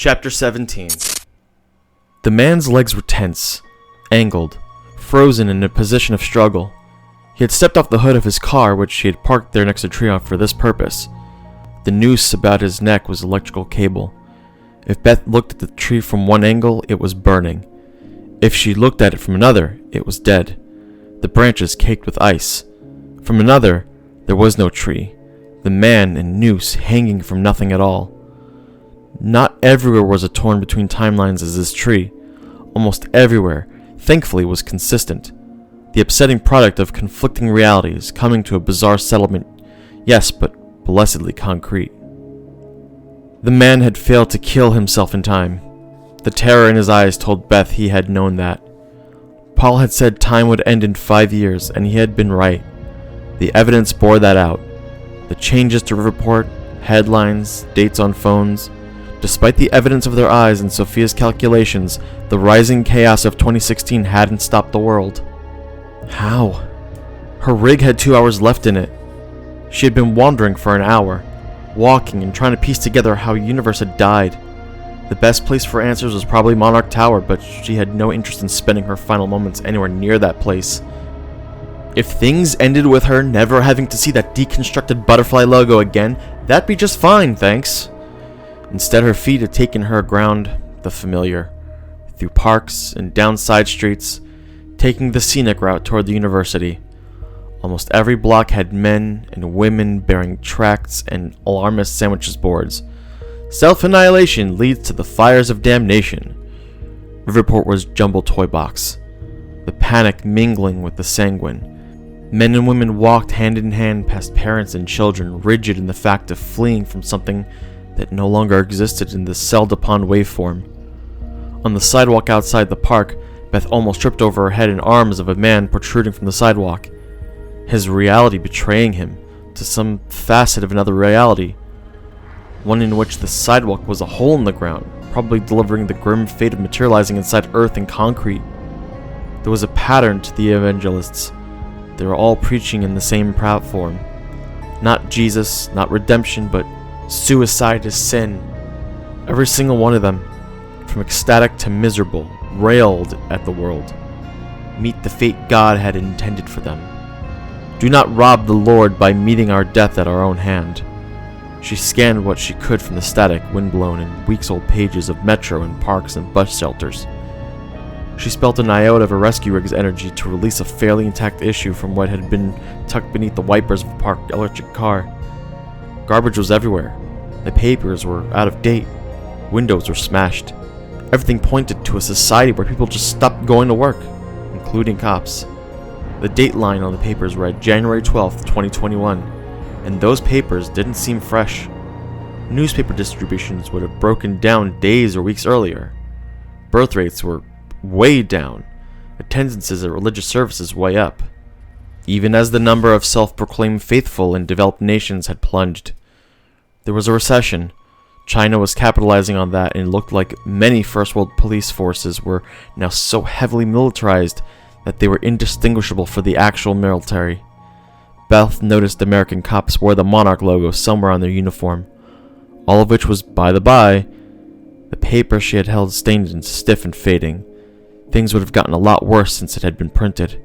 Chapter 17. The man's legs were tense, angled, frozen in a position of struggle. He had stepped off the hood of his car, which he had parked there next to Treon for this purpose. The noose about his neck was electrical cable. If Beth looked at the tree from one angle, it was burning. If she looked at it from another, it was dead, the branches caked with ice. From another, there was no tree, the man and noose hanging from nothing at all. Not everywhere was as torn between timelines as this tree. Almost everywhere, thankfully, was consistent. The upsetting product of conflicting realities coming to a bizarre settlement, yes, but blessedly concrete. The man had failed to kill himself in time. The terror in his eyes told Beth he had known that. Paul had said time would end in 5 years, and he had been right. The evidence bore that out. The changes to Riverport, headlines, dates on phones. Despite the evidence of their eyes and Sophia's calculations, the rising chaos of 2016 hadn't stopped the world. How? Her rig had 2 hours left in it. She had been wandering for an hour, walking and trying to piece together how a universe had died. The best place for answers was probably Monarch Tower, but she had no interest in spending her final moments anywhere near that place. If things ended with her never having to see that deconstructed butterfly logo again, that'd be just fine, thanks. Instead, her feet had taken her around the familiar, through parks and down side streets, taking the scenic route toward the university. Almost every block had men and women bearing tracts and alarmist sandwiches boards. Self-annihilation leads to the fires of damnation. Riverport was jumbled toy box, the panic mingling with the sanguine. Men and women walked hand in hand past parents and children, rigid in the fact of fleeing from something that no longer existed in the celled-upon waveform. On the sidewalk outside the park, Beth almost tripped over her head and arms of a man protruding from the sidewalk. His reality betraying him to some facet of another reality, one in which the sidewalk was a hole in the ground, probably delivering the grim fate of materializing inside earth and concrete. There was a pattern to the evangelists. They were all preaching in the same platform. Not Jesus, not redemption, but suicide is sin. Every single one of them, from ecstatic to miserable, railed at the world. Meet the fate God had intended for them. Do not rob the Lord by meeting our death at our own hand. She scanned what she could from the static, windblown, and weeks-old pages of metro and parks and bus shelters. She spelt an iota of a rescue rig's energy to release a fairly intact issue from what had been tucked beneath the wipers of a parked electric car. Garbage was everywhere. The papers were out of date. Windows were smashed. Everything pointed to a society where people just stopped going to work, including cops. The date line on the papers read January 12th, 2021, and those papers didn't seem fresh. Newspaper distributions would have broken down days or weeks earlier. Birth rates were way down. Attendances at religious services way up. Even as the number of self-proclaimed faithful in developed nations had plunged. There was a recession. China was capitalizing on that, and it looked like many first world police forces were now so heavily militarized that they were indistinguishable for the actual military. Beth noticed American cops wore the Monarch logo somewhere on their uniform, all of which was, by the by, the paper she had held stained and stiff and fading. Things would have gotten a lot worse since it had been printed.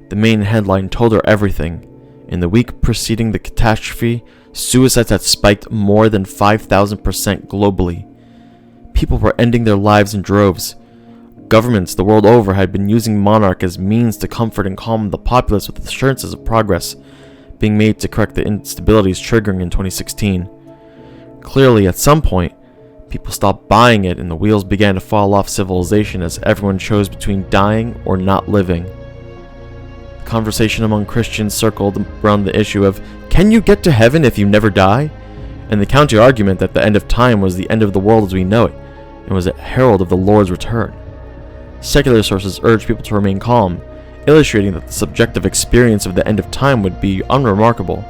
The main headline told her everything. In the week preceding the catastrophe, suicides had spiked more than 5,000% globally. People were ending their lives in droves. Governments the world over had been using Monarch as means to comfort and calm the populace with assurances of progress being made to correct the instabilities triggering in 2016. Clearly, at some point, people stopped buying it and the wheels began to fall off civilization as everyone chose between dying or not living. The conversation among Christians circled around the issue of, can you get to heaven if you never die? And the counter-argument that the end of time was the end of the world as we know it, and was a herald of the Lord's return. Secular sources urged people to remain calm, illustrating that the subjective experience of the end of time would be unremarkable.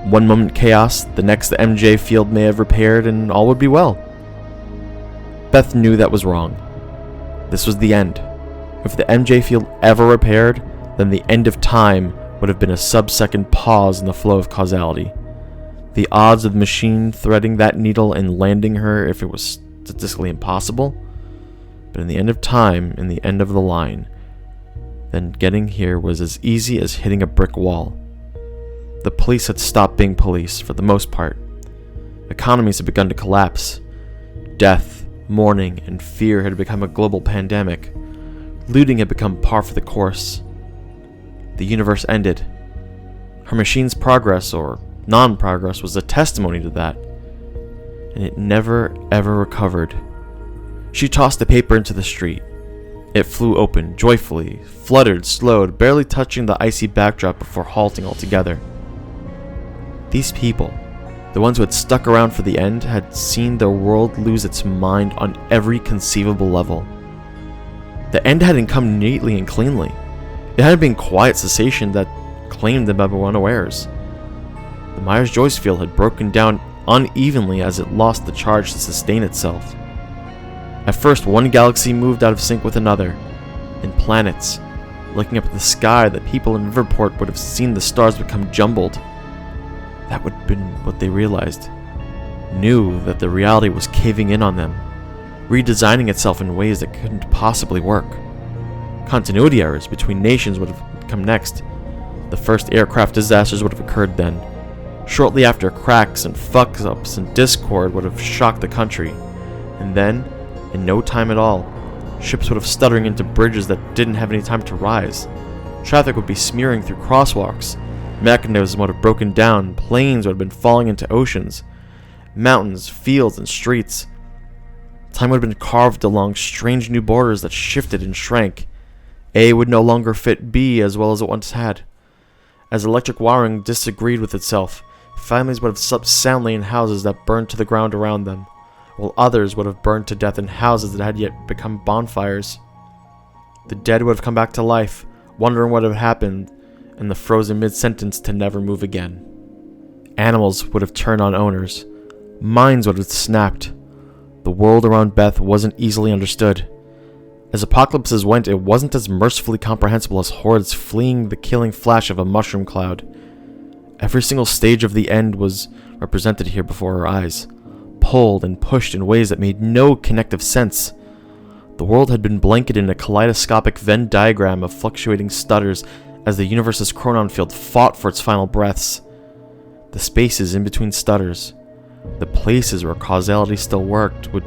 One moment chaos, the next the MJ field may have repaired, and all would be well. Beth knew that was wrong. This was the end. If the MJ field ever repaired, then the end of time would have been a sub-second pause in the flow of causality. The odds of the machine threading that needle and landing her, if it was statistically impossible, but in the end of time, in the end of the line, then getting here was as easy as hitting a brick wall. The police had stopped being police for the most part. Economies had begun to collapse. Death, mourning, and fear had become a global pandemic. Looting had become par for the course. The universe ended. Her machine's progress, or non-progress, was a testimony to that. And it never, ever recovered. She tossed the paper into the street. It flew open, joyfully, fluttered, slowed, barely touching the icy backdrop before halting altogether. These people, the ones who had stuck around for the end, had seen their world lose its mind on every conceivable level. The end hadn't come neatly and cleanly. It hadn't been quiet cessation that claimed them by unawares. The Myers-Joyce field had broken down unevenly as it lost the charge to sustain itself. At first, one galaxy moved out of sync with another, and planets, looking up at the sky that people in Riverport would have seen the stars become jumbled. That would have been what they realized. Knew that the reality was caving in on them, redesigning itself in ways that couldn't possibly work. Continuity errors between nations would have come next. The first aircraft disasters would have occurred then. Shortly after, cracks and fuck-ups and discord would have shocked the country. And then, in no time at all, ships would have stuttering into bridges that didn't have any time to rise. Traffic would be smearing through crosswalks. Mechanisms would have broken down, planes would have been falling into oceans, mountains, fields, and streets. Time would have been carved along strange new borders that shifted and shrank. A would no longer fit B as well as it once had. As electric wiring disagreed with itself, families would have slept soundly in houses that burned to the ground around them, while others would have burned to death in houses that had yet become bonfires. The dead would have come back to life, wondering what had happened, and the frozen mid-sentence to never move again. Animals would have turned on owners. Minds would have snapped. The world around Beth wasn't easily understood. As apocalypses went, it wasn't as mercifully comprehensible as hordes fleeing the killing flash of a mushroom cloud. Every single stage of the end was represented here before her eyes, pulled and pushed in ways that made no connective sense. The world had been blanketed in a kaleidoscopic Venn diagram of fluctuating stutters as the universe's chronon field fought for its final breaths. The spaces in between stutters, the places where causality still worked, would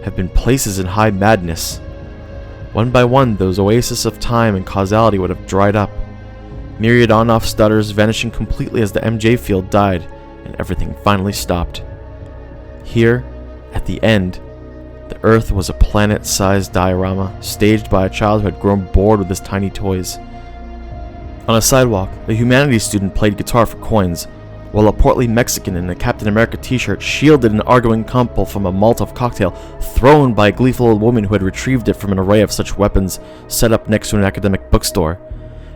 have been places in high madness. One by one, those oases of time and causality would have dried up, myriad on-off stutters vanishing completely as the MJ field died and everything finally stopped. Here, at the end, the Earth was a planet-sized diorama staged by a child who had grown bored with his tiny toys. On a sidewalk, a humanities student played guitar for coins, while a portly Mexican in a Captain America t-shirt shielded an arguing couple from a Molotov cocktail thrown by a gleeful old woman who had retrieved it from an array of such weapons set up next to an academic bookstore,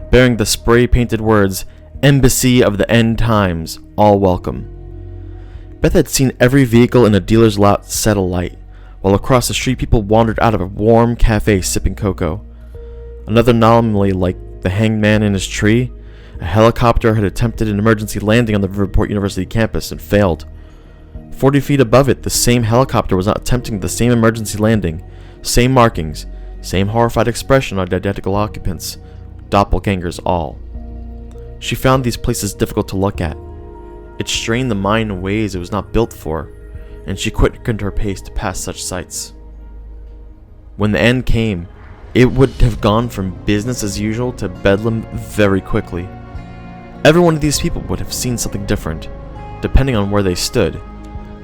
bearing the spray-painted words, "Embassy of the End Times, all welcome." Beth had seen every vehicle in a dealer's lot set alight, while across the street people wandered out of a warm cafe sipping cocoa. Another anomaly like the hanged man in his tree, a helicopter had attempted an emergency landing on the Riverport University campus and failed. 40 feet above it, the same helicopter was attempting the same emergency landing, same markings, same horrified expression on identical occupants, doppelgangers all. She found these places difficult to look at. It strained the mind in ways it was not built for, and she quickened her pace to pass such sights. When the end came, it would have gone from business as usual to bedlam very quickly. Every one of these people would have seen something different, depending on where they stood.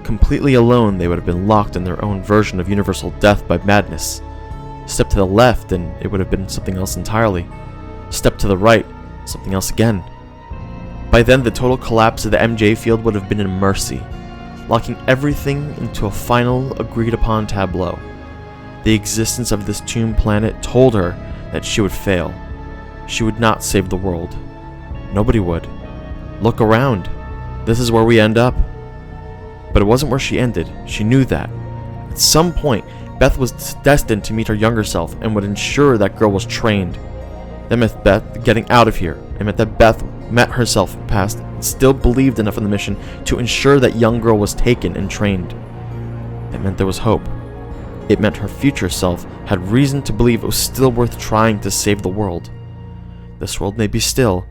Completely alone, they would have been locked in their own version of universal death by madness. Step to the left, and it would have been something else entirely. Step to the right, something else again. By then, the total collapse of the MJ field would have been a mercy, locking everything into a final, agreed-upon tableau. The existence of this tomb planet told her that she would fail. She would not save the world. Nobody would. Look around. This is where we end up. But it wasn't where she ended. She knew that. At some point, Beth was destined to meet her younger self and would ensure that girl was trained. That meant Beth getting out of here. It meant that Beth met herself past and still believed enough in the mission to ensure that young girl was taken and trained. It meant there was hope. It meant her future self had reason to believe it was still worth trying to save the world. This world may be still,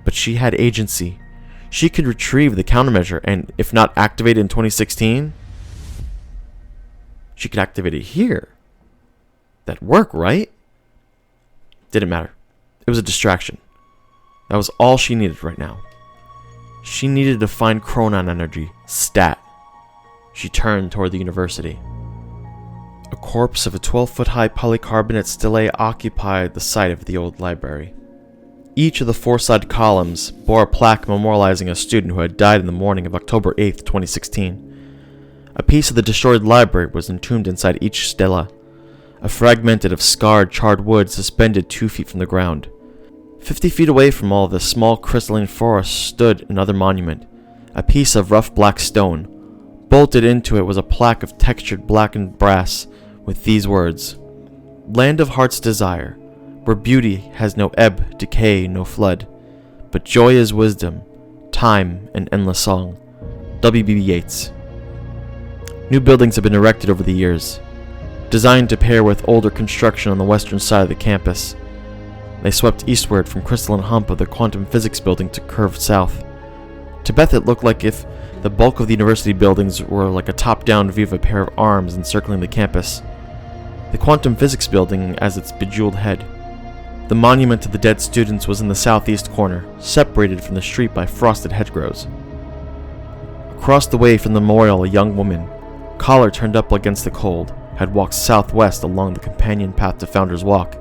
but she had agency. She could retrieve the countermeasure, and if not activate it in 2016, she could activate it here. That'd work, right? Didn't matter. It was a distraction. That was all she needed right now. She needed to find chronon energy, stat. She turned toward the university. A corpse of a 12-foot-high polycarbonate stele occupied the site of the old library. Each of the four-sided columns bore a plaque memorializing a student who had died in the morning of October 8, 2016. A piece of the destroyed library was entombed inside each stela, a fragmented of scarred, charred wood suspended 2 feet from the ground. 50 feet away from all this small crystalline forest stood another monument, a piece of rough black stone. Bolted into it was a plaque of textured blackened brass with these words: "Land of Heart's Desire, where beauty has no ebb, decay, no flood, but joy is wisdom, time, and endless song. W.B. Yeats." New buildings have been erected over the years, designed to pair with older construction on the western side of the campus. They swept eastward from crystalline hump of the quantum physics building to curve south. To Beth it looked like if the bulk of the university buildings were like a top-down view of a pair of arms encircling the campus. The quantum physics building as its bejeweled head. The monument to the dead students was in the southeast corner, separated from the street by frosted hedgerows. Across the way from the memorial, a young woman, collar turned up against the cold, had walked southwest along the companion path to Founder's Walk.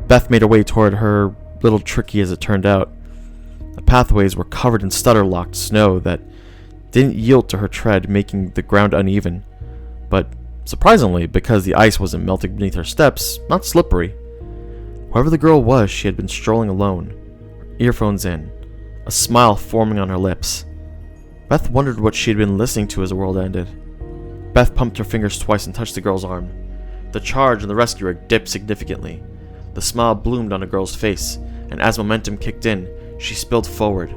Beth made her way toward her, little tricky as it turned out. The pathways were covered in stutter-locked snow that didn't yield to her tread, making the ground uneven, but surprisingly, because the ice wasn't melting beneath her steps, not slippery. Whoever the girl was, she had been strolling alone, her earphones in, a smile forming on her lips. Beth wondered what she had been listening to as the world ended. Beth pumped her fingers twice and touched the girl's arm. The charge and the rescue rig dipped significantly. The smile bloomed on the girl's face, and as momentum kicked in, she spilled forward.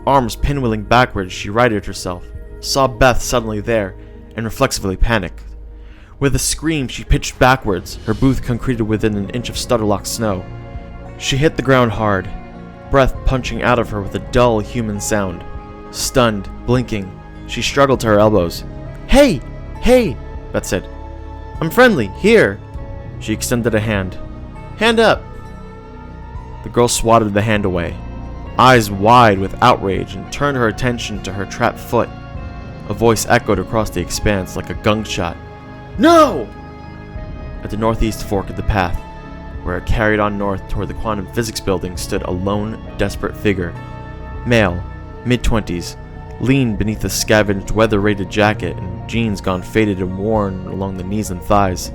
Arms pinwheeling backwards, she righted herself, saw Beth suddenly there, and reflexively panicked. With a scream, she pitched backwards, her booth concreted within an inch of stutter-locked snow. She hit the ground hard, breath punching out of her with a dull human sound. Stunned, blinking, she struggled to her elbows. "Hey! Hey!" Beth said. "I'm friendly, here!" She extended a hand. "Hand up!" The girl swatted the hand away, eyes wide with outrage, and turned her attention to her trapped foot. A voice echoed across the expanse like a gunshot. "No!" At the northeast fork of the path, where it carried on north toward the quantum physics building, stood a lone, desperate figure. Male, mid-20s, leaned beneath a scavenged, weather-rated jacket and jeans gone faded and worn along the knees and thighs.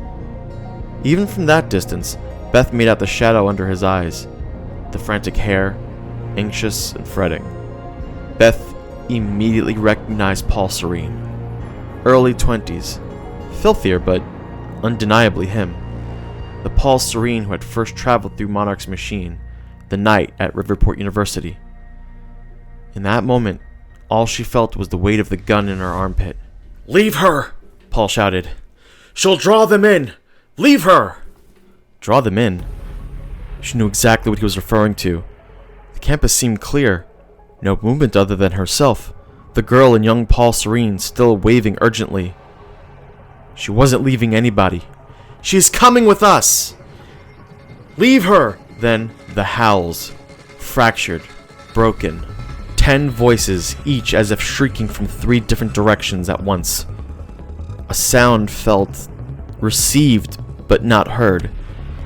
Even from that distance, Beth made out the shadow under his eyes, the frantic hair, anxious and fretting. Beth immediately recognized Paul Serene. Early 20s, filthier but undeniably him. The Paul Serene who had first traveled through Monarch's machine, the night at Riverport University. In that moment, all she felt was the weight of the gun in her armpit. "Leave her!" Paul shouted. "She'll draw them in! Leave her!" Draw them in? She knew exactly what he was referring to. The campus seemed clear. No movement other than herself. The girl and young Paul Serene still waving urgently. She wasn't leaving anybody. "She's coming with us! Leave her!" Then the howls. Fractured. Broken. 10 voices, each as if shrieking from 3 different directions at once. A sound felt, received, but not heard.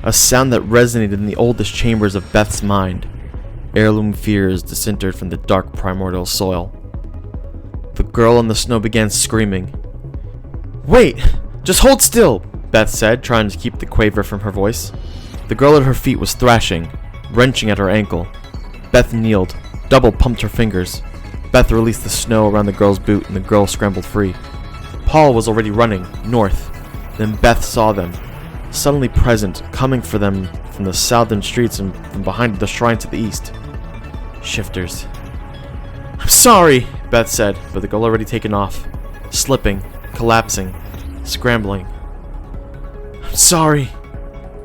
A sound that resonated in the oldest chambers of Beth's mind. Heirloom fears disintered from the dark primordial soil. The girl in the snow began screaming. "Wait! Just hold still!" Beth said, trying to keep the quaver from her voice. The girl at her feet was thrashing, wrenching at her ankle. Beth kneeled, double pumped her fingers. Beth released the snow around the girl's boot and the girl scrambled free. Paul was already running, north. Then Beth saw them, suddenly present, coming for them from the southern streets and from behind the shrine to the east. Shifters. "I'm sorry," Beth said, but the girl already taken off, slipping, collapsing, scrambling. sorry."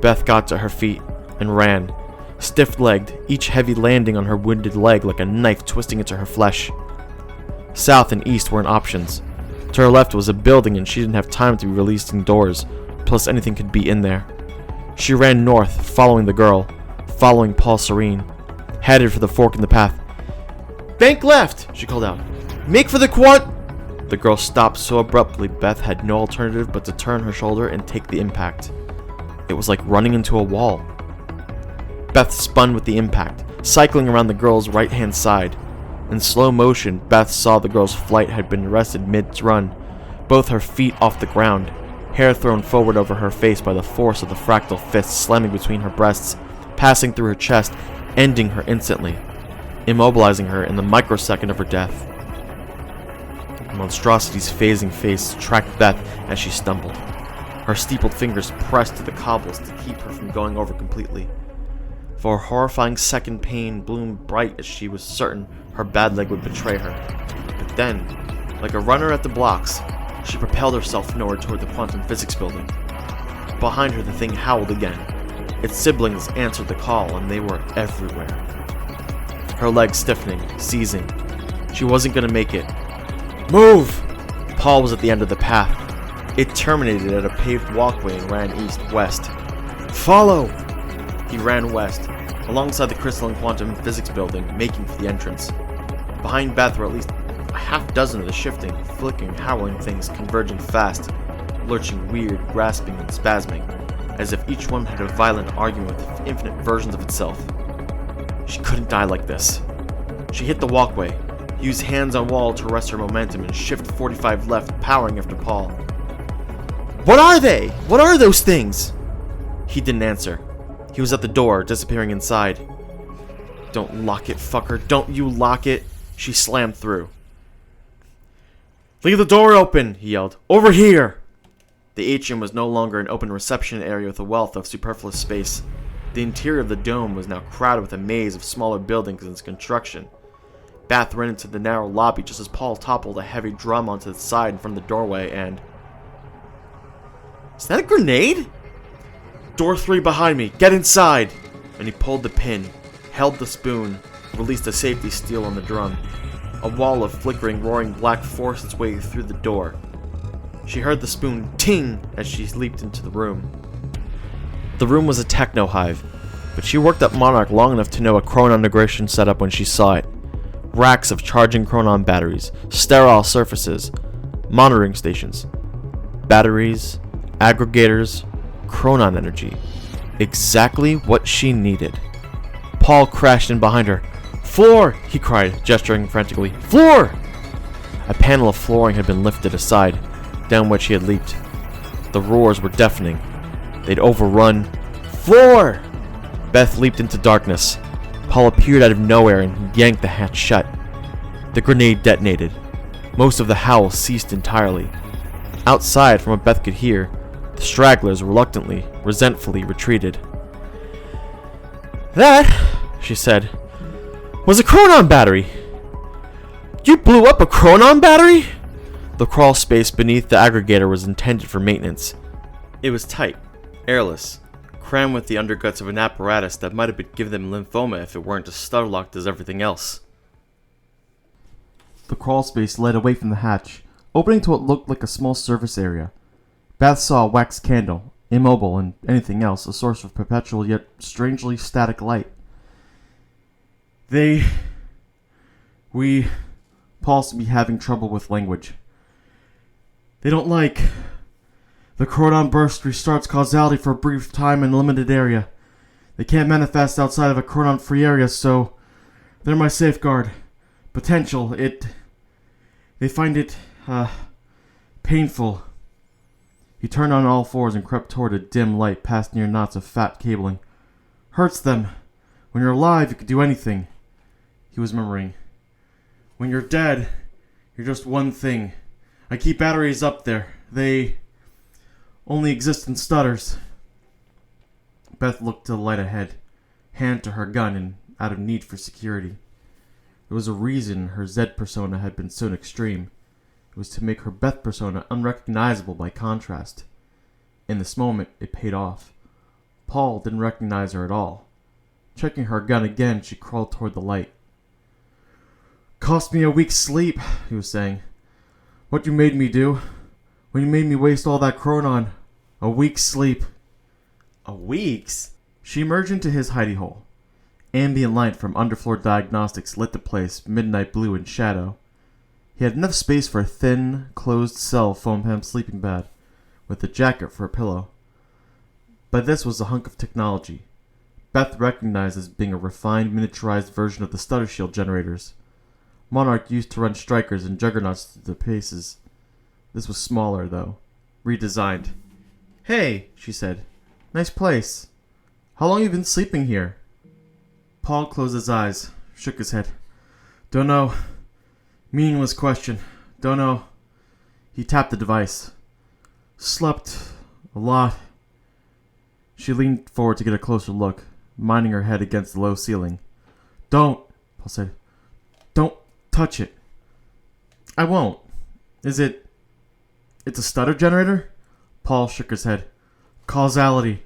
Beth got to her feet and ran, stiff-legged, each heavy landing on her wounded leg like a knife twisting into her flesh. South and east weren't options. To her left was a building and she didn't have time to be released indoors, plus anything could be in there. She ran north, following the girl, following Paul Serene, headed for the fork in the path. "Bank left," she called out. "Make for the quad—" The girl stopped so abruptly Beth had no alternative but to turn her shoulder and take the impact. It was like running into a wall. Beth spun with the impact, cycling around the girl's right-hand side. In slow motion, Beth saw the girl's flight had been arrested mid-run, both her feet off the ground, hair thrown forward over her face by the force of the fractal fist slamming between her breasts, passing through her chest, ending her instantly, immobilizing her in the microsecond of her death. The monstrosity's phasing face tracked Beth as she stumbled. Her steepled fingers pressed to the cobbles to keep her from going over completely. For a horrifying second, pain bloomed bright as she was certain her bad leg would betray her. But then, like a runner at the blocks, she propelled herself north toward the quantum physics building. Behind her, the thing howled again. Its siblings answered the call, and they were everywhere. Her legs stiffening, seizing. She wasn't going to make it. "Move!" Paul was at the end of the path. It terminated at a paved walkway and ran east-west. "Follow!" He ran west, alongside the crystalline quantum physics building, making for the entrance. Behind Beth were at least a half dozen of the shifting, flickering, howling things converging fast, lurching weird, grasping and spasming, as if each one had a violent argument with infinite versions of itself. She couldn't die like this. She hit the walkway, used hands on wall to arrest her momentum, and shift 45 left, powering after Paul. "What are they? What are those things?" He didn't answer. He was at the door, disappearing inside. "Don't lock it, fucker. Don't you lock it." She slammed through. "Leave the door open," he yelled. "Over here!" The atrium was no longer an open reception area with a wealth of superfluous space. The interior of the dome was now crowded with a maze of smaller buildings in its construction. Beth ran into the narrow lobby just as Paul toppled a heavy drum onto the side in front of the doorway and... "Is that a grenade?" "Door 3 behind me. Get inside!" And he pulled the pin, held the spoon, released the safety steel on the drum. A wall of flickering, roaring black forced its way through the door. She heard the spoon ting as she leaped into the room. The room was a techno hive, but she worked at Monarch long enough to know a Chronon integration setup when she saw it. Racks of charging Chronon batteries, sterile surfaces, monitoring stations, batteries, aggregators, Chronon energy. Exactly what she needed. Paul crashed in behind her. "Floor!" he cried, gesturing frantically. "Floor!" A panel of flooring had been lifted aside, down which he had leaped. The roars were deafening. They'd overrun. "Floor!" Beth leaped into darkness. Paul appeared out of nowhere and yanked the hatch shut. The grenade detonated. Most of the howl ceased entirely. Outside, from what Beth could hear, the stragglers reluctantly, resentfully retreated. "That," she said, "was a Chronon battery." "You blew up a Chronon battery?" The crawl space beneath the aggregator was intended for maintenance. It was tight, airless, crammed with the underguts of an apparatus that might have given them lymphoma if it weren't as stutter-locked as everything else. The crawl space led away from the hatch, opening to what looked like a small surface area. Beth saw a wax candle, immobile and anything else, a source of perpetual yet strangely static light. Paul seemed to be having trouble with language. "They don't like. The Chronon burst restarts causality for a brief time in a limited area. They can't manifest outside of a Chronon-free area, so they're my safeguard. Potential, they find it, painful." He turned on all fours and crept toward a dim light past near knots of fat cabling. "Hurts them. When you're alive, you can do anything." He was murmuring. "When you're dead, you're just one thing. I keep batteries up there. They only exist in stutters." Beth looked to the light ahead, hand to her gun and out of need for security. There was a reason her Z persona had been so extreme. It was to make her Beth persona unrecognizable by contrast. In this moment, it paid off. Paul didn't recognize her at all. Checking her gun again, she crawled toward the light. "Cost me a week's sleep," he was saying. "What you made me do? When you made me waste all that chronon. A week's sleep." "A week's?" She emerged into his hidey hole. Ambient light from underfloor diagnostics lit the place midnight blue in shadow. He had enough space for a thin, closed-cell foam-hemmed sleeping bag, with a jacket for a pillow. But this was a hunk of technology. Beth recognized as being a refined, miniaturized version of the stutter shield generators. Monarch used to run strikers and juggernauts through the paces. This was smaller, though. Redesigned. "Hey," she said. "Nice place. How long you been sleeping here?" Paul closed his eyes, shook his head. "Don't know. Meaningless question. Don't know." He tapped the device. "Slept a lot." She leaned forward to get a closer look, minding her head against the low ceiling. "Don't," Paul said. "Don't touch it." "I won't. It's a stutter generator?" Paul shook his head. "Causality."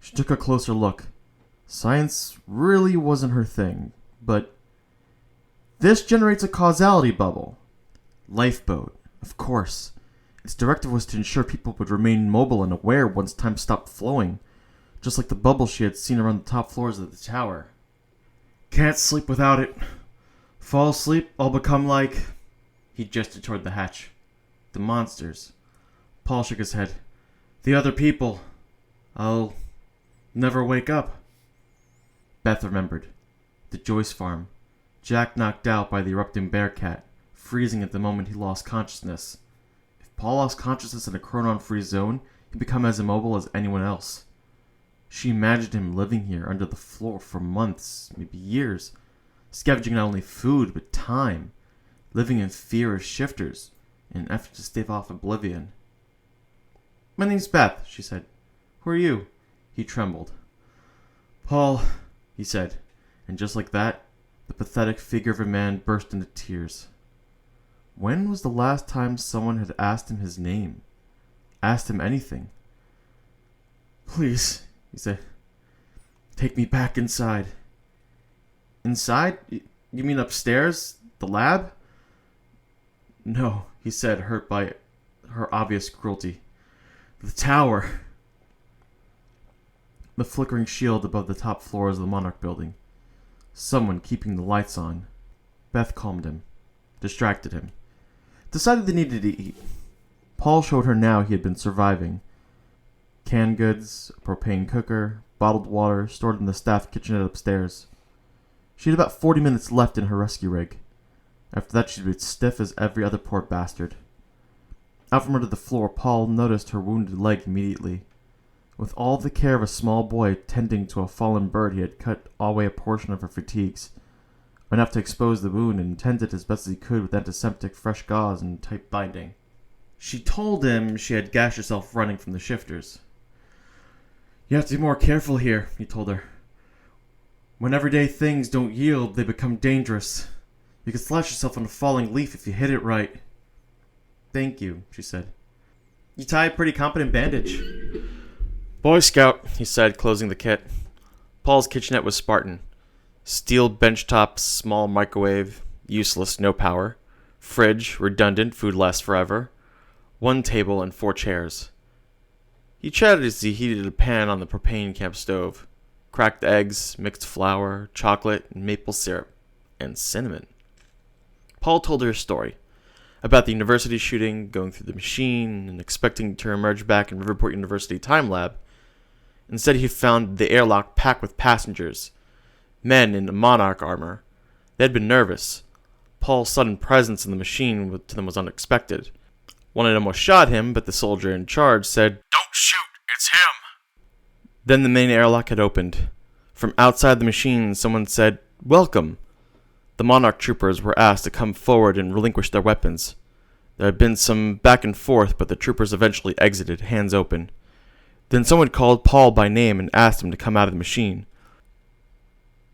She took a closer look. Science really wasn't her thing, but this generates a causality bubble. Lifeboat, of course. Its directive was to ensure people would remain mobile and aware once time stopped flowing, just like the bubble she had seen around the top floors of the tower. "Can't sleep without it. Fall asleep, I'll become like..." He gestured toward the hatch. "The monsters." Paul shook his head. "The other people. I'll never wake up." Beth remembered. The Joyce farm. Jack knocked out by the erupting bear cat, freezing at the moment he lost consciousness. If Paul lost consciousness in a chronon-free zone, he'd become as immobile as anyone else. She imagined him living here under the floor for months, maybe years, scavenging not only food, but time, living in fear of shifters, in an effort to stave off oblivion. "My name's Beth," she said. "Who are you?" He trembled. "Paul," he said, and just like that, the pathetic figure of a man burst into tears. When was the last time someone had asked him his name? Asked him anything? "Please," he said, "take me back inside." "Inside? You mean upstairs? The lab?" "No," he said, hurt by her obvious cruelty. "The tower." The flickering shield above the top floors of the Monarch building. Someone keeping the lights on. Beth calmed him. Distracted him. Decided they needed to eat. Paul showed her now he had been surviving. Canned goods, a propane cooker, bottled water stored in the staff kitchenette upstairs. She had about 40 minutes left in her rescue rig. After that she'd be stiff as every other poor bastard. Out from under the floor, Paul noticed her wounded leg immediately. With all the care of a small boy tending to a fallen bird, he had cut away a portion of her fatigues, enough to expose the wound, and tended as best as he could with antiseptic, fresh gauze, and tight binding. She told him she had gashed herself running from the shifters. "You have to be more careful here," he told her. "When everyday things don't yield, they become dangerous. You could slash yourself on a falling leaf if you hit it right." "Thank you," she said. "You tie a pretty competent bandage." "Boy Scout," he said, closing the kit. Paul's kitchenette was Spartan. Steel benchtop, small microwave, useless, no power. Fridge, redundant, food lasts forever. One table and 4 chairs. He chatted as he heated a pan on the propane camp stove. Cracked eggs, mixed flour, chocolate, maple syrup, and cinnamon. Paul told her a story. About the university shooting, going through the machine, and expecting to emerge back in Riverport University Time Lab. Instead, he found the airlock packed with passengers. Men in Monarch armor. They had been nervous. Paul's sudden presence in the machine to them was unexpected. One of them almost shot him, but the soldier in charge said, "Don't shoot, it's him." Then the main airlock had opened. From outside the machine, someone said, "Welcome." The Monarch troopers were asked to come forward and relinquish their weapons. There had been some back and forth, but the troopers eventually exited, hands open. Then someone called Paul by name and asked him to come out of the machine.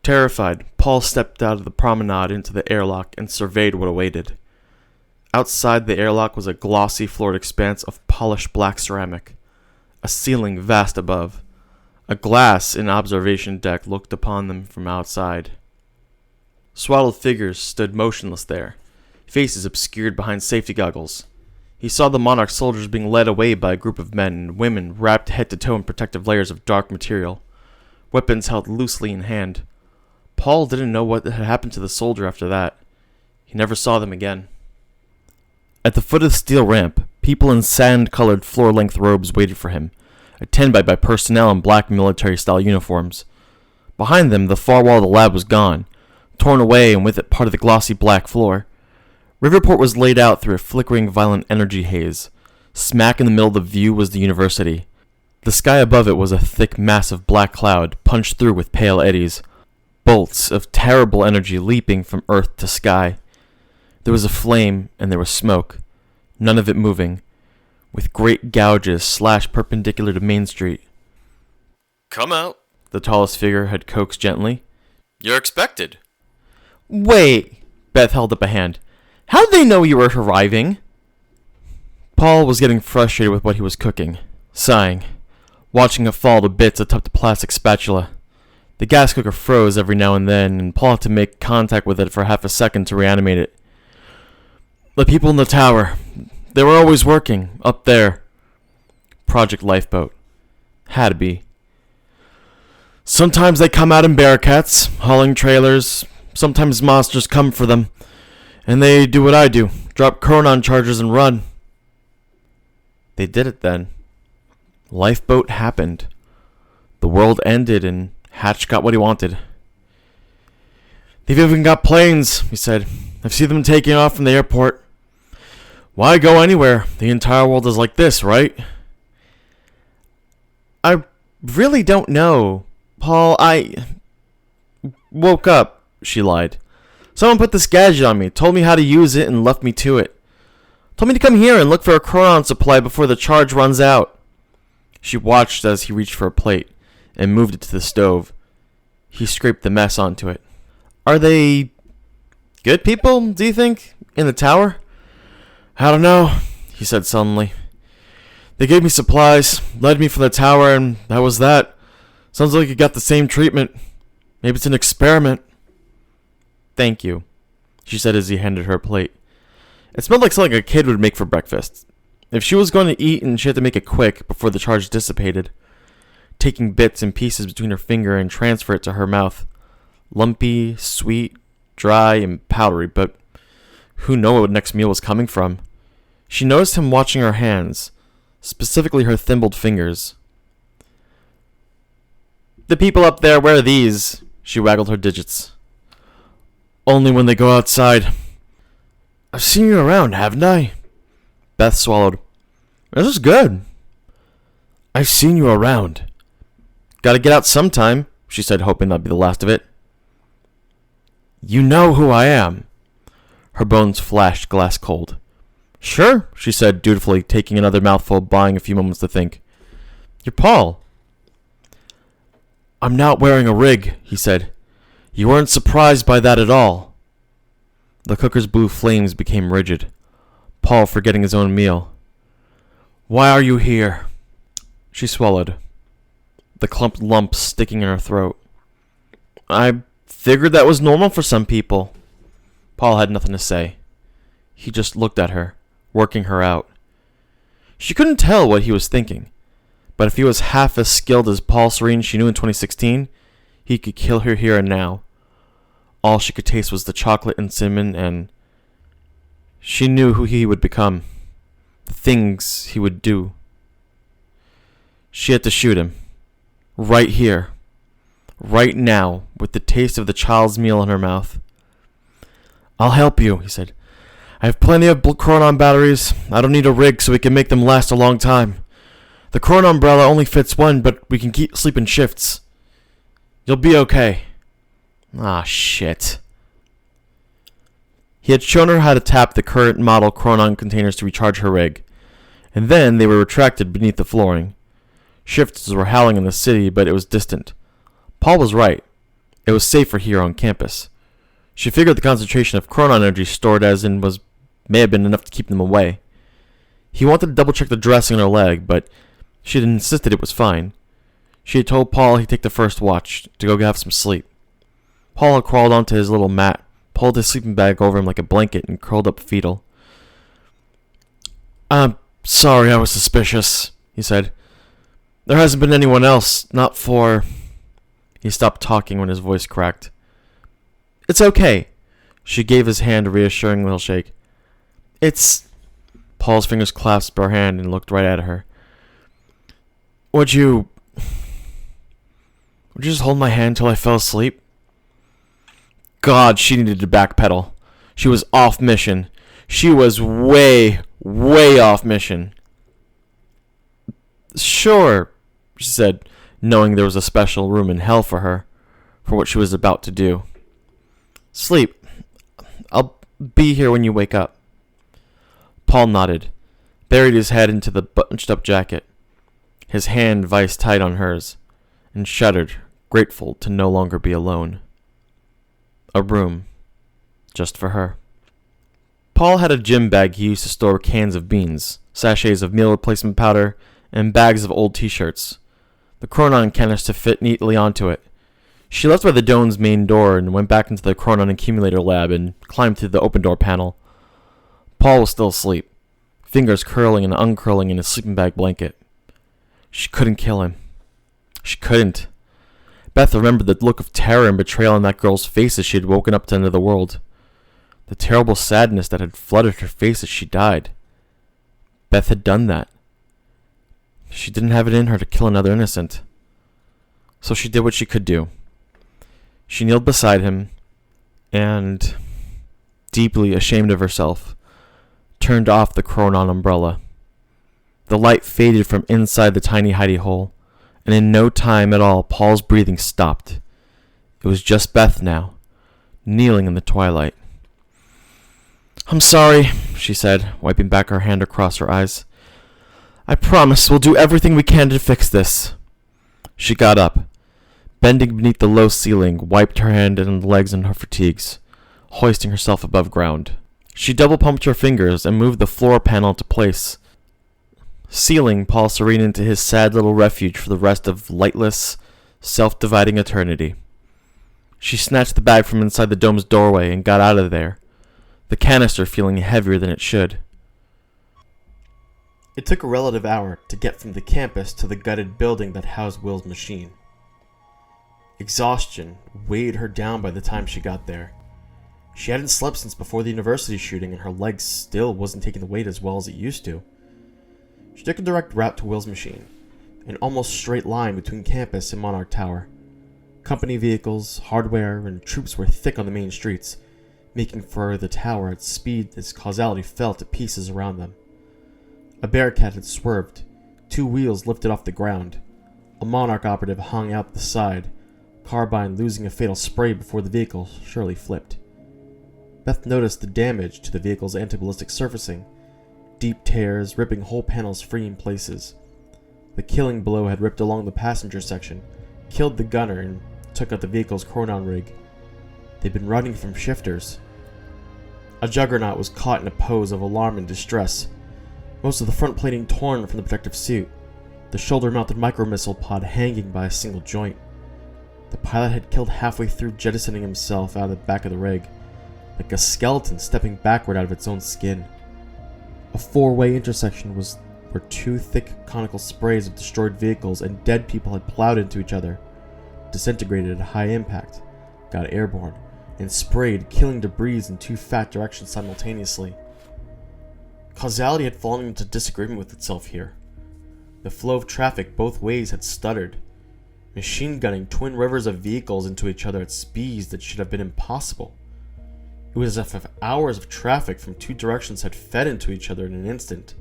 Terrified, Paul stepped out of the promenade into the airlock and surveyed what awaited. Outside the airlock was a glossy floored expanse of polished black ceramic. a ceiling vast above. A glass in observation deck looked upon them from outside. Swaddled figures stood motionless there, faces obscured behind safety goggles. He saw the monarch soldiers being led away by a group of men and women wrapped head to toe in protective layers of dark material, weapons held loosely in hand. Paul didn't know what had happened to the soldier after that. He never saw them again. At the foot of the steel ramp, people in sand-colored floor-length robes waited for him, attended by personnel in black military-style uniforms. Behind them, the far wall of the lab was gone, torn away and with it part of the glossy black floor. Riverport was laid out through a flickering violent energy haze. Smack in the middle of the view was the university. The sky above it was a thick mass of black cloud, punched through with pale eddies, bolts of terrible energy leaping from earth to sky. There was a flame and there was smoke, none of it moving, with great gouges slashed perpendicular to Main Street. "Come out," the tallest figure had coaxed gently. "You're expected." "Wait," Beth held up a hand. "How did they know you were arriving?" Paul was getting frustrated with what he was cooking, sighing, watching it fall to bits atop the plastic spatula. The gas cooker froze every now and then, and Paul had to make contact with it for half a second to reanimate it. "The people in the tower, they were always working, up there." Project Lifeboat. Had to be. "Sometimes they come out in Bearcats, hauling trailers. Sometimes monsters come for them. And they do what I do, drop chronon charges and run." They did it then. Lifeboat happened. The world ended and Hatch got what he wanted. "They've even got planes," he said. "I've seen them taking off from the airport. Why go anywhere? The entire world is like this, right?" "I really don't know, Paul. I woke up," she lied. "Someone put this gadget on me, told me how to use it, and left me to it. Told me to come here and look for a chronon supply before the charge runs out." She watched as he reached for a plate and moved it to the stove. He scraped the mess onto it. "Are they good people, do you think, in the tower?" "I don't know," he said sullenly. "They gave me supplies, led me from the tower, and that was that. Sounds like you got the same treatment. Maybe it's an experiment." "Thank you," she said as he handed her a plate. It smelled like something a kid would make for breakfast. If she was going to eat and she had to make it quick before the charge dissipated, taking bits and pieces between her finger and transfer it to her mouth. Lumpy, sweet, dry, and powdery, but who knew what next meal was coming from? She noticed him watching her hands, specifically her thimbled fingers. "The people up there wear these," she waggled her digits. "Only when they go outside." "I've seen you around, haven't I?" Beth swallowed. "This is good." "I've seen you around." "Gotta get out sometime," she said, hoping that'd be the last of it. "You know who I am." Her bones flashed glass cold. "Sure," she said dutifully, taking another mouthful, buying a few moments to think. "You're Paul." "I'm not wearing a rig," he said. "You weren't surprised by that at all." The cooker's blue flames became rigid. Paul forgetting his own meal. "Why are you here?" She swallowed, the clumped lump sticking in her throat. "I figured that was normal for some people." Paul had nothing to say. He just looked at her, working her out. She couldn't tell what he was thinking, but if he was half as skilled as Paul Serene she knew in 2016, he could kill her here and now. All she could taste was the chocolate and cinnamon, and she knew who he would become, the things he would do. She had to shoot him. Right here. Right now, with the taste of the child's meal in her mouth. "I'll help you," he said. "I have plenty of chronon batteries. I don't need a rig so we can make them last a long time. The chronon umbrella only fits one, but we can keep sleeping shifts. You'll be okay." Ah, shit. He had shown her how to tap the current model chronon containers to recharge her rig, and then they were retracted beneath the flooring. Shifts were howling in the city, but it was distant. Paul was right. It was safer here on campus. She figured the concentration of chronon energy stored as in may have been enough to keep them away. He wanted to double-check the dressing on her leg, but She had insisted it was fine. She had told Paul he'd take the first watch to go have some sleep. Paul had crawled onto his little mat, pulled his sleeping bag over him like a blanket, and curled up fetal. "I'm sorry I was suspicious," he said. "There hasn't been anyone else, not for..." He stopped talking when his voice cracked. "It's okay." She gave his hand a reassuring little shake. "It's..." Paul's fingers clasped her hand and looked right at her. Would you just hold my hand till I fell asleep?" God, she needed to backpedal. She was off mission. She was way, way off mission. "Sure," she said, knowing there was a special room in hell for her, for what she was about to do. "Sleep. I'll be here when you wake up." Paul nodded, buried his head into the bunched-up jacket, his hand vice tight on hers, and shuddered, grateful to no longer be alone. A room, just for her. Paul had a gym bag he used to store cans of beans, sachets of meal replacement powder, and bags of old t-shirts. The Chronon canister fit neatly onto it. She left by the dome's main door and went back into the Chronon accumulator lab and climbed through the open door panel. Paul was still asleep, fingers curling and uncurling in his sleeping bag blanket. She couldn't kill him. She couldn't. Beth remembered the look of terror and betrayal on that girl's face as she had woken up to another world. The terrible sadness that had flooded her face as she died. Beth had done that. She didn't have it in her to kill another innocent. So she did what she could do. She kneeled beside him and, deeply ashamed of herself, turned off the Chronon umbrella. The light faded from inside the tiny hidey hole, and in no time at all Paul's breathing stopped. It was just Beth now, kneeling in the twilight. "I'm sorry," she said, wiping back her hand across her eyes. "I promise we'll do everything we can to fix this." She got up, bending beneath the low ceiling, wiped her hand and legs in her fatigues, hoisting herself above ground. She double-pumped her fingers and moved the floor panel into place, sealing Paul Serene into his sad little refuge for the rest of lightless, self-dividing eternity. She snatched the bag from inside the dome's doorway and got out of there, the canister feeling heavier than it should. It took a relative hour to get from the campus to the gutted building that housed Will's machine. Exhaustion weighed her down by the time she got there. She hadn't slept since before the university shooting, and her legs still wasn't taking the weight as well as it used to. She took a direct route to Will's machine, an almost straight line between campus and Monarch Tower. Company vehicles, hardware, and troops were thick on the main streets, making for the tower at speed as causality fell to pieces around them. A Bearcat had swerved, 2 wheels lifted off the ground. A Monarch operative hung out the side, carbine losing a fatal spray before the vehicle surely flipped. Beth noticed the damage to the vehicle's anti-ballistic surfacing, deep tears ripping whole panels free in places. The killing blow had ripped along the passenger section, killed the gunner, and took out the vehicle's Chronon rig. They'd been running from shifters. A Juggernaut was caught in a pose of alarm and distress, most of the front plating torn from the protective suit, the shoulder-mounted micro-missile pod hanging by a single joint. The pilot had killed halfway through jettisoning himself out of the back of the rig, like a skeleton stepping backward out of its own skin. A 4-way intersection was where 2 thick conical sprays of destroyed vehicles and dead people had plowed into each other, disintegrated at high impact, got airborne, and sprayed, killing debris in 2 fat directions simultaneously. Causality had fallen into disagreement with itself here. The flow of traffic both ways had stuttered, machine gunning twin rivers of vehicles into each other at speeds that should have been impossible. It was as if hours of traffic from 2 directions had fed into each other in an instant.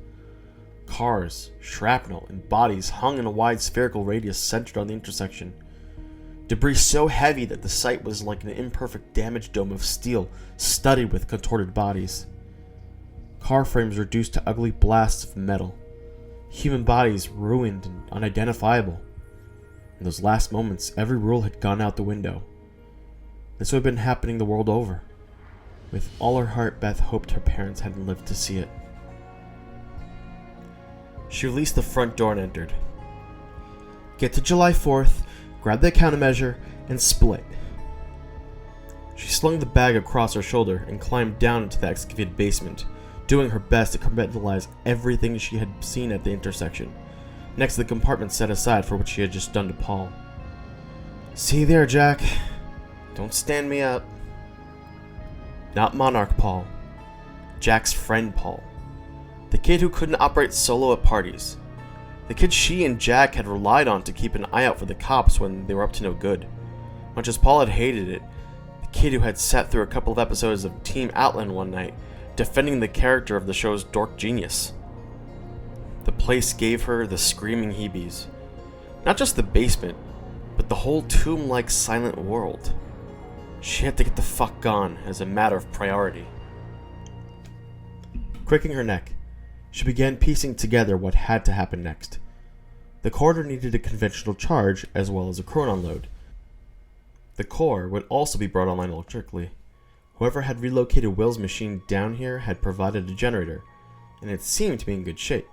Cars, shrapnel, and bodies hung in a wide spherical radius centered on the intersection. Debris so heavy that the site was like an imperfect damaged dome of steel studded with contorted bodies. Car frames reduced to ugly blasts of metal. Human bodies ruined and unidentifiable. In those last moments, every rule had gone out the window. This would have been happening the world over. With all her heart, Beth hoped her parents hadn't lived to see it. She released the front door and entered. Get to July 4th, grab the countermeasure, and split. She slung the bag across her shoulder and climbed down into the excavated basement, doing her best to compartmentalize everything she had seen at the intersection, next to the compartment set aside for what she had just done to Paul. See there, Jack. Don't stand me up. Not Monarch Paul. Jack's friend Paul. The kid who couldn't operate solo at parties. The kid she and Jack had relied on to keep an eye out for the cops when they were up to no good. Much as Paul had hated it, the kid who had sat through a couple of episodes of Team Outland one night, defending the character of the show's dork genius. The place gave her the screaming heebies. Not just the basement, but the whole tomb-like silent world. She had to get the fuck gone as a matter of priority. Cricking her neck, she began piecing together what had to happen next. The corridor needed a conventional charge as well as a chronon load. The core would also be brought online electrically. Whoever had relocated Will's machine down here had provided a generator, and it seemed to be in good shape.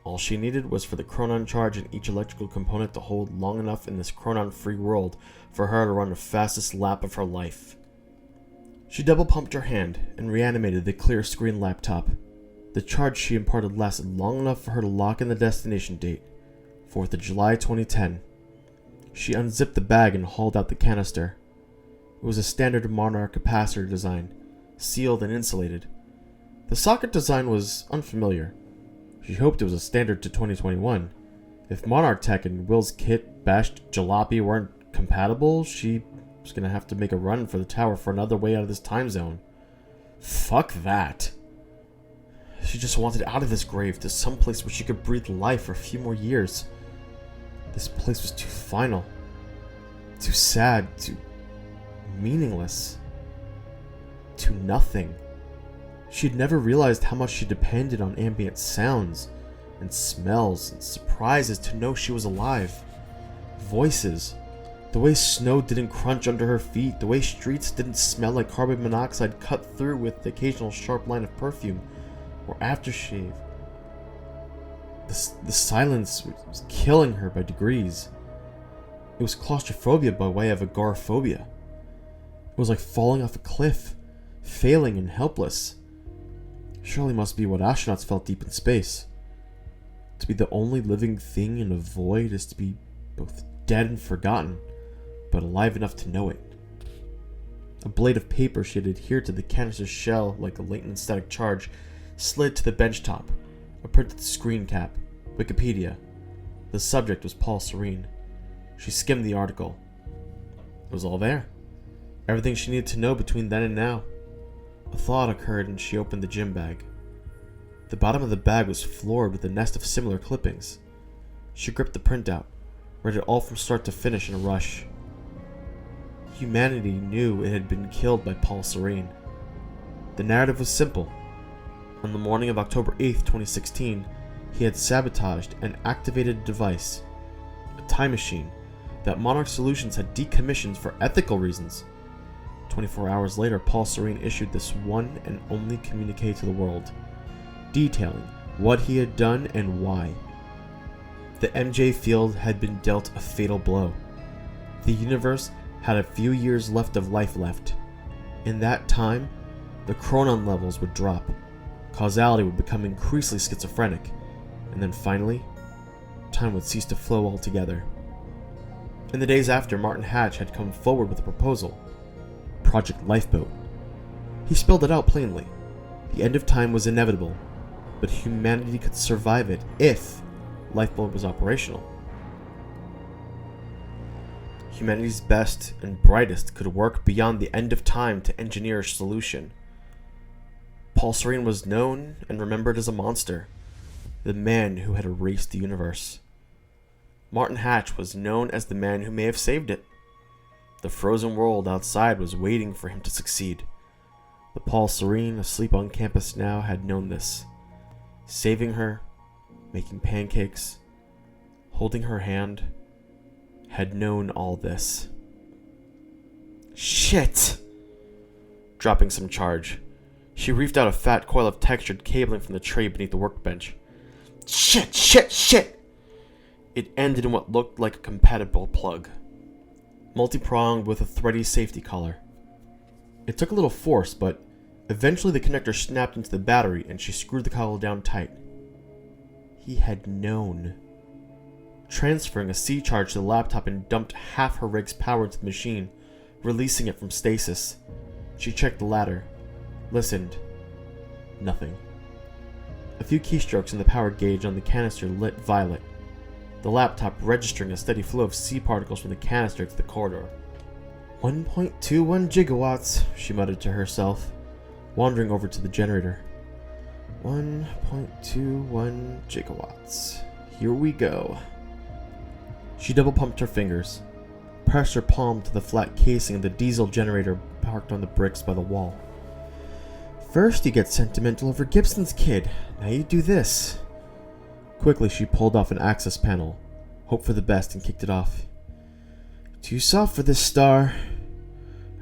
All she needed was for the chronon charge in each electrical component to hold long enough in this chronon-free world for her to run the fastest lap of her life. She double-pumped her hand and reanimated the clear screen laptop. The charge she imparted lasted long enough for her to lock in the destination date, 4th of July 2010. She unzipped the bag and hauled out the canister. It was a standard Monarch capacitor design, sealed and insulated. The socket design was unfamiliar. She hoped it was a standard to 2021. If Monarch Tech and Will's kit bashed jalopy weren't compatible, she was going to have to make a run for the tower for another way out of this time zone. Fuck that. She just wanted out of this grave to some place where she could breathe life for a few more years. This place was too final, too sad, too meaningless, too nothing. She had never realized how much she depended on ambient sounds and smells and surprises to know she was alive. Voices. The way snow didn't crunch under her feet, the way streets didn't smell like carbon monoxide cut through with the occasional sharp line of perfume or aftershave. The silence was killing her by degrees. It was claustrophobia by way of agoraphobia. It was like falling off a cliff, failing and helpless. Surely must be what astronauts felt deep in space. To be the only living thing in a void is to be both dead and forgotten, but alive enough to know it. A blade of paper she had adhered to the canister's shell like a latent static charge slid to the bench top. A printed screen cap. Wikipedia. The subject was Paul Serene. She skimmed the article. It was all there. Everything she needed to know between then and now. A thought occurred and she opened the gym bag. The bottom of the bag was floored with a nest of similar clippings. She gripped the printout, read it all from start to finish in a rush. Humanity knew it had been killed by Paul Serene. The narrative was simple. On the morning of October 8th, 2016, he had sabotaged an activated device, a time machine, that Monarch Solutions had decommissioned for ethical reasons. 24 hours later, Paul Serene issued this one and only communique to the world, detailing what he had done and why. The MJ field had been dealt a fatal blow. The universe had a few years left of life left. In that time, the chronon levels would drop, causality would become increasingly schizophrenic, and then finally, time would cease to flow altogether. In the days after, Martin Hatch had come forward with a proposal. Project Lifeboat. He spelled it out plainly. The end of time was inevitable, but humanity could survive it if Lifeboat was operational. Humanity's best and brightest could work beyond the end of time to engineer a solution. Paul Serene was known and remembered as a monster, the man who had erased the universe. Martin Hatch was known as the man who may have saved it. The frozen world outside was waiting for him to succeed. The Paul Serene, asleep on campus now, had known this. Saving her, making pancakes, holding her hand, had known all this. Shit! Dropping some charge, she reefed out a fat coil of textured cabling from the tray beneath the workbench. Shit! It ended in what looked like a compatible plug, multi-pronged with a thready safety collar. It took a little force, but eventually the connector snapped into the battery and she screwed the collar down tight. He had known. Transferring a C-charge to the laptop and dumped half her rig's power into the machine, releasing it from stasis. She checked the ladder, listened. Nothing. A few keystrokes in the power gauge on the canister lit violet, the laptop registering a steady flow of C particles from the canister to the corridor. 1.21 gigawatts, she muttered to herself, wandering over to the generator. 1.21 gigawatts. Here we go. She double-pumped her fingers, pressed her palm to the flat casing of the diesel generator parked on the bricks by the wall. First you get sentimental over Gibson's kid, now you do this. Quickly she pulled off an access panel, hoped for the best and kicked it off. Too soft for this star.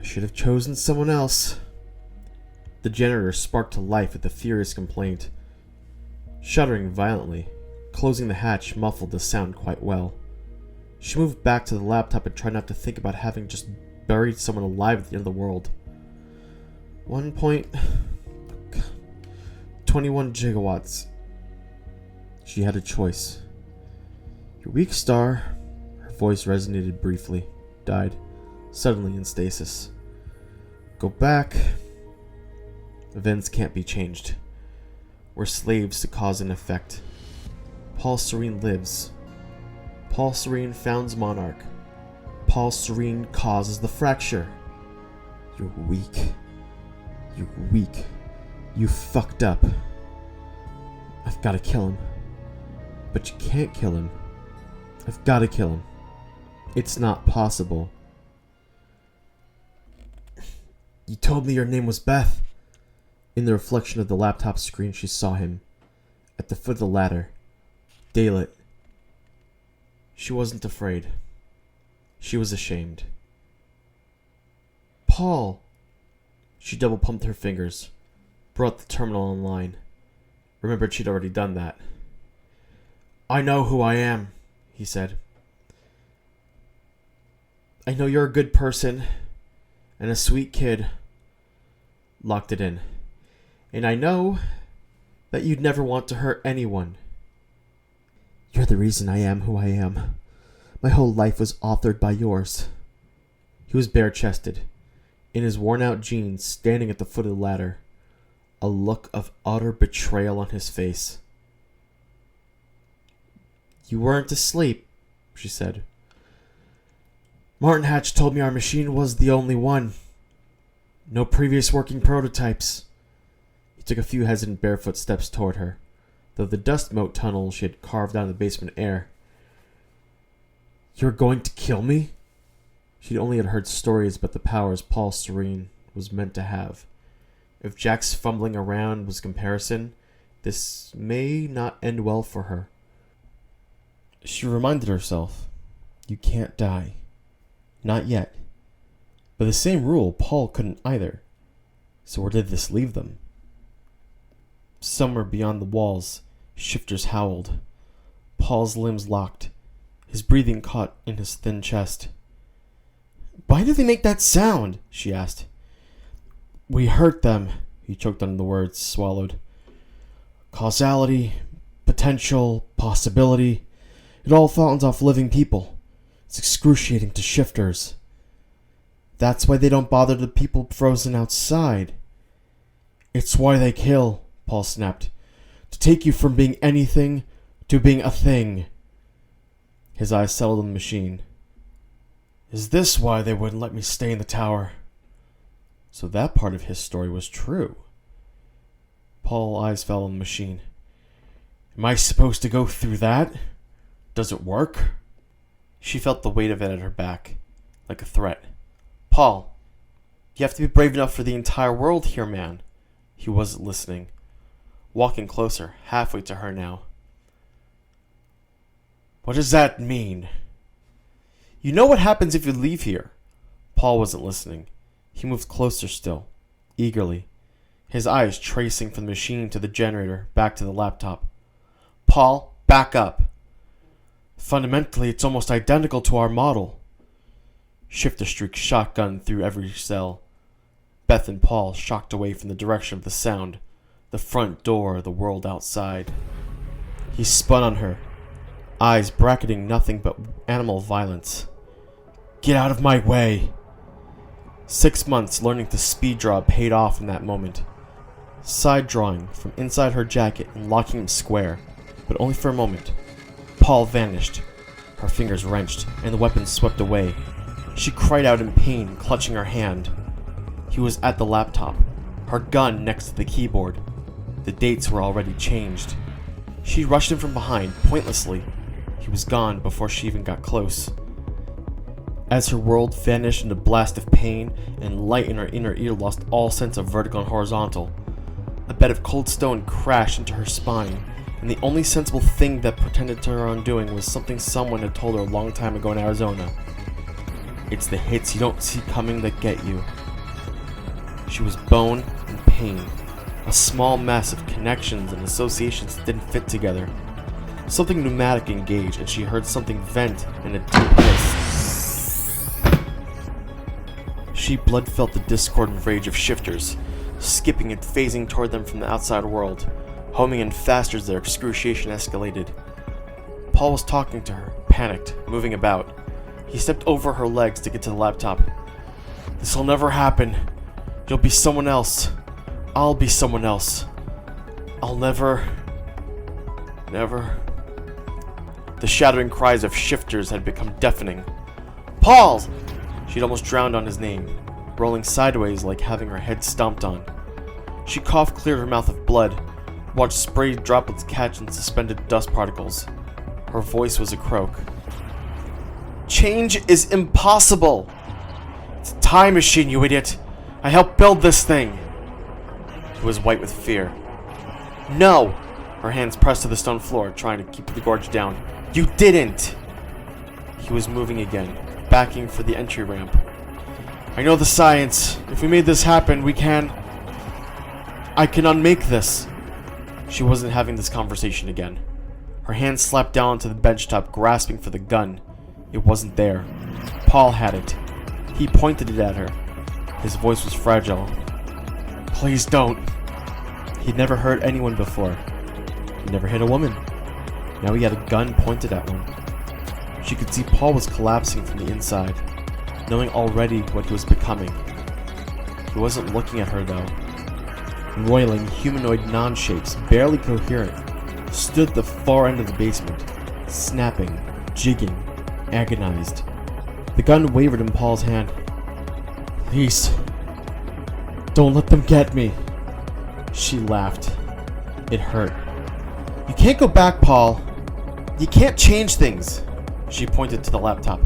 I should have chosen someone else. The generator sparked to life with a furious complaint. Shuddering violently, closing the hatch muffled the sound quite well. She moved back to the laptop and tried not to think about having just buried someone alive at the end of the world. 1.21 gigawatts. She had a choice. Your weak star, her voice resonated briefly, died, suddenly in stasis. Go back. Events can't be changed. We're slaves to cause and effect. Paul Serene lives. Paul Serene founds Monarch. Paul Serene causes the fracture. You're weak. You're weak. You fucked up. I've got to kill him. But you can't kill him. I've got to kill him. It's not possible. You told me your name was Beth. In the reflection of the laptop screen, she saw him. At the foot of the ladder. Daylit. She wasn't afraid. She was ashamed. Paul! She double-pumped her fingers, brought the terminal online. Remembered she'd already done that. I know who I am, he said. I know you're a good person, and a sweet kid. Locked it in. And I know that you'd never want to hurt anyone. You're the reason I am who I am. My whole life was authored by yours. He was bare-chested, in his worn-out jeans, standing at the foot of the ladder, a look of utter betrayal on his face. You weren't asleep, she said. Martin Hatch told me our machine was the only one. No previous working prototypes. He took a few hesitant barefoot steps toward her, though the dust moat tunnel she had carved out of the basement air. You're going to kill me? She only had heard stories about the powers Paul Serene was meant to have. If Jack's fumbling around was comparison, this may not end well for her. She reminded herself, you can't die. Not yet. By the same rule, Paul couldn't either. So where did this leave them? Somewhere beyond the walls, shifters howled. Paul's limbs locked, his breathing caught in his thin chest. Why did they make that sound? She asked. We hurt them, he choked on the words, swallowed. Causality, potential, possibility. It all fountains off living people. It's excruciating to shifters. That's why they don't bother the people frozen outside. It's why they kill, Paul snapped. To take you from being anything to being a thing. His eyes settled on the machine. Is this why they wouldn't let me stay in the tower? So that part of his story was true. Paul's eyes fell on the machine. Am I supposed to go through that? Does it work? She felt the weight of it at her back, like a threat. Paul, you have to be brave enough for the entire world here, man. He wasn't listening. Walking closer, halfway to her now. What does that mean? You know what happens if you leave here? Paul wasn't listening. He moved closer still, eagerly, his eyes tracing from the machine to the generator, back to the laptop. Paul, back up. Fundamentally, it's almost identical to our model. Shifter streaked shotgun through every cell. Beth and Paul shocked away from the direction of the sound, the front door of the world outside. He spun on her, eyes bracketing nothing but animal violence. Get out of my way! 6 months learning to speed draw paid off in that moment. Side drawing from inside her jacket and locking him square, but only for a moment. Paul vanished, her fingers wrenched, and the weapon swept away. She cried out in pain, clutching her hand. He was at the laptop, her gun next to the keyboard. The dates were already changed. She rushed him from behind, pointlessly. He was gone before she even got close. As her world vanished in a blast of pain, and light in her inner ear lost all sense of vertical and horizontal, a bed of cold stone crashed into her spine, and the only sensible thing that pretended to her undoing was something someone had told her a long time ago in Arizona. It's the hits you don't see coming that get you. She was bone and pain, a small mess of connections and associations that didn't fit together. Something pneumatic engaged, and she heard something vent in a deep hiss. She blood felt the discord and rage of shifters, skipping and phasing toward them from the outside world, homing in faster as their excruciation escalated. Paul was talking to her, panicked, moving about. He stepped over her legs to get to the laptop. This'll never happen. You'll be someone else. I'll be someone else. I'll never... The shattering cries of shifters had become deafening. Paul! She'd almost drowned on his name, rolling sideways like having her head stomped on. She coughed clear her mouth of blood, watched spray droplets catch in suspended dust particles. Her voice was a croak. Change is impossible! It's a time machine, you idiot! I helped build this thing! He was white with fear. No! Her hands pressed to the stone floor, trying to keep the gorge down. You didn't! He was moving again, backing for the entry ramp. I know the science. If we made this happen, we can... I can unmake this. She wasn't having this conversation again. Her hand slapped down onto the bench top, grasping for the gun. It wasn't there. Paul had it. He pointed it at her. His voice was fragile. Please don't. He'd never hurt anyone before. He never hit a woman. Now he had a gun pointed at one. She could see Paul was collapsing from the inside, knowing already what he was becoming. He wasn't looking at her though. Roiling humanoid non-shapes, barely coherent, stood at the far end of the basement, snapping, jigging, agonized. The gun wavered in Paul's hand. Please, don't let them get me. She laughed. It hurt. You can't go back, Paul. You can't change things. She pointed to the laptop.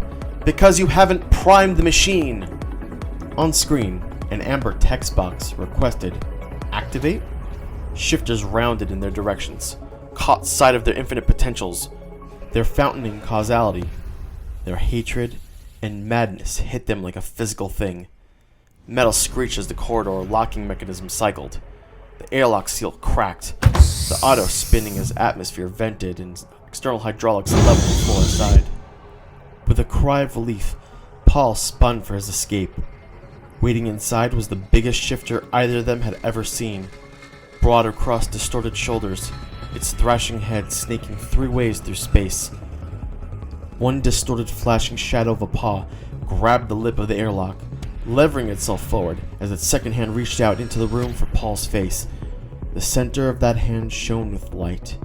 Because you haven't primed the machine. On screen, an amber text box requested, activate? Shifters rounded in their directions, caught sight of their infinite potentials, their fountaining causality. Their hatred and madness hit them like a physical thing. Metal screeched as the corridor locking mechanism cycled. The airlock seal cracked, the auto spinning as atmosphere vented and external hydraulics leveled the floor aside. With a cry of relief, Paul spun for his escape. Waiting inside was the biggest shifter either of them had ever seen. Broad across distorted shoulders, its thrashing head snaking 3 ways through space. One distorted flashing shadow of a paw grabbed the lip of the airlock, levering itself forward as its second hand reached out into the room for Paul's face. The center of that hand shone with light.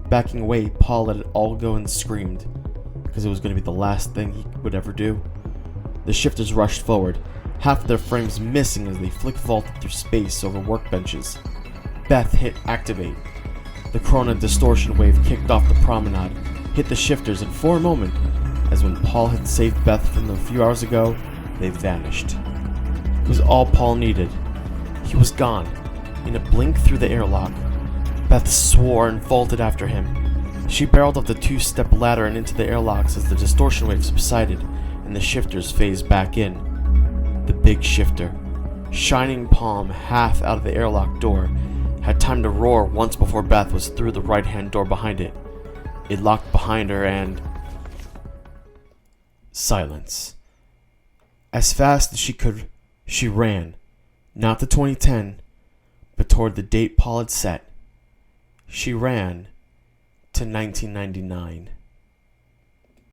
Backing away, Paul let it all go and screamed, because it was going to be the last thing he would ever do. The shifters rushed forward, half of their frames missing as they flick vaulted through space over workbenches. Beth hit activate. The Corona distortion wave kicked off the promenade, hit the shifters, and for a moment, as when Paul had saved Beth from them a few hours ago, they vanished. It was all Paul needed. He was gone. In a blink through the airlock, Beth swore and vaulted after him. She barreled up the 2-step ladder and into the airlocks as the distortion wave subsided and the shifters phased back in. The big shifter, shining palm half out of the airlock door, had time to roar once before Beth was through the right-hand door behind it. It locked behind her and, Silence. As fast as she could, she ran, not to 2010, but toward the date Paul had set. She ran to 1999.